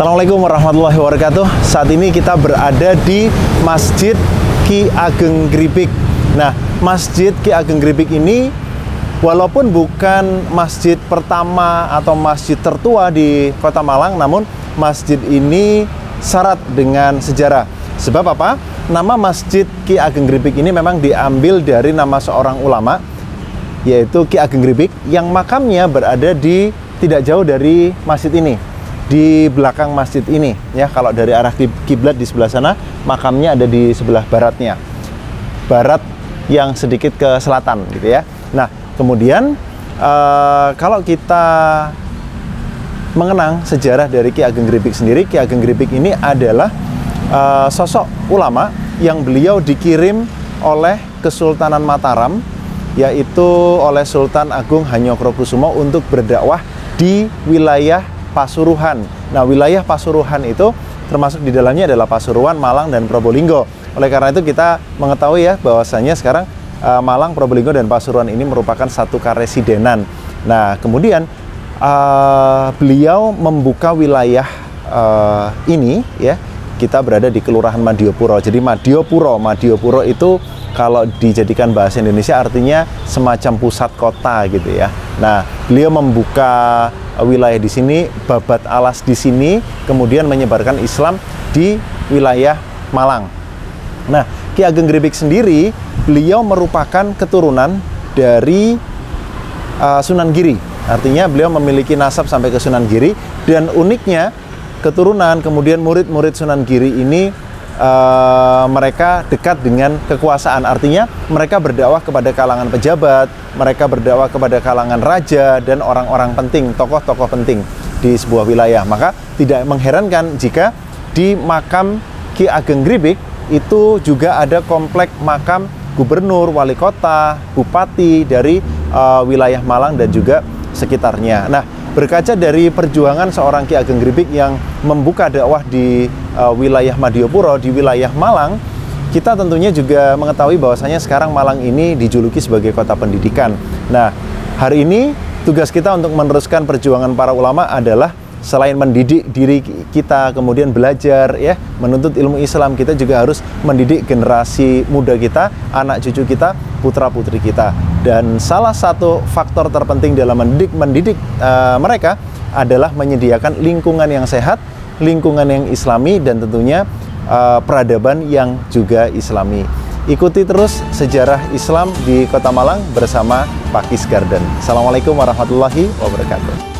Assalamualaikum warahmatullahi wabarakatuh. Saat ini kita berada di Masjid Ki Ageng Gripik. Nah, Masjid Ki Ageng Gripik ini walaupun bukan masjid pertama atau masjid tertua di Kota Malang, namun masjid ini syarat dengan sejarah. Sebab apa? Nama Masjid Ki Ageng Gripik ini memang diambil dari nama seorang ulama, yaitu Ki Ageng Gripik, yang makamnya berada di tidak jauh dari masjid ini, di belakang masjid ini ya. Kalau dari arah kiblat di sebelah sana, makamnya ada di sebelah baratnya, barat yang sedikit ke selatan gitu ya. Nah, kemudian kalau kita mengenang sejarah dari Ki Ageng Gripik sendiri, Ki Ageng Gripik ini adalah sosok ulama yang beliau dikirim oleh Kesultanan Mataram, yaitu oleh Sultan Agung Hanyokrokusumo untuk berdakwah di wilayah Pasuruan. Nah, wilayah Pasuruan itu termasuk di dalamnya adalah Pasuruan, Malang, dan Probolinggo. Oleh karena itu kita mengetahui ya bahwasanya sekarang Malang, Probolinggo, dan Pasuruan ini merupakan satu karesidenan. Nah, kemudian beliau membuka wilayah ini ya. Kita berada di Kelurahan Madiopuro. Jadi Madiopuro itu kalau dijadikan bahasa Indonesia artinya semacam pusat kota gitu ya. Nah, beliau membuka wilayah di sini, babat alas di sini, kemudian menyebarkan Islam di wilayah Malang. Nah, Ki Ageng Gripik sendiri, beliau merupakan keturunan dari Sunan Giri. Artinya beliau memiliki nasab sampai ke Sunan Giri, dan uniknya keturunan kemudian murid-murid Sunan Giri ini mereka dekat dengan kekuasaan. Artinya mereka berdakwah kepada kalangan pejabat, mereka berdakwah kepada kalangan raja dan orang-orang penting, tokoh-tokoh penting di sebuah wilayah. Maka tidak mengherankan jika di makam Ki Ageng Gripik itu juga ada komplek makam gubernur, wali kota, bupati dari wilayah Malang dan juga sekitarnya. Nah, berkaca dari perjuangan seorang Ki Ageng Gripik yang membuka dakwah di wilayah Madiopuro, di wilayah Malang, kita tentunya juga mengetahui bahwasanya sekarang Malang ini dijuluki sebagai kota pendidikan. Nah, hari ini tugas kita untuk meneruskan perjuangan para ulama adalah selain mendidik diri kita, kemudian belajar ya, menuntut ilmu Islam, kita juga harus mendidik generasi muda kita, anak cucu kita, putra-putri kita. Dan salah satu faktor terpenting dalam mendidik mereka adalah menyediakan lingkungan yang sehat, lingkungan yang islami, dan tentunya peradaban yang juga islami. Ikuti terus sejarah Islam di Kota Malang bersama Pakis Garden. Assalamualaikum warahmatullahi wabarakatuh.